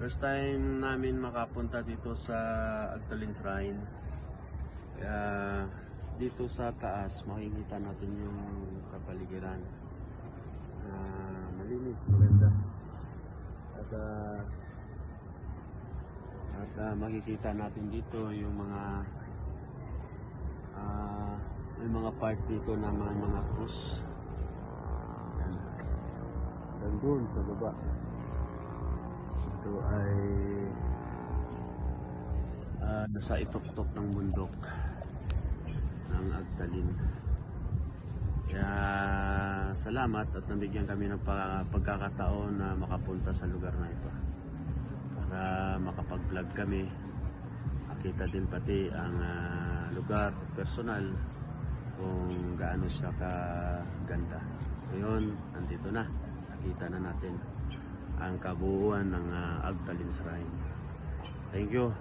First time namin makapunta dito sa Agtalin Shrine. Kaya dito sa taas makikita natin yung kapaligiran. Malinis, maganda. At makikita natin dito yung mga part dito na mga krus. Doon sa baba. Ito ay nasa itok-tok ng bundok ng Agtalin. Kaya salamat at nabigyan kami ng pagkakataon na makapunta sa lugar na ito para makapag-vlog kami, makita din pati ang lugar personal kung gaano siya kaganda. Ngayon, nandito na, nakita na natin ang kabuuan ng Agtalin Shrine. Thank you.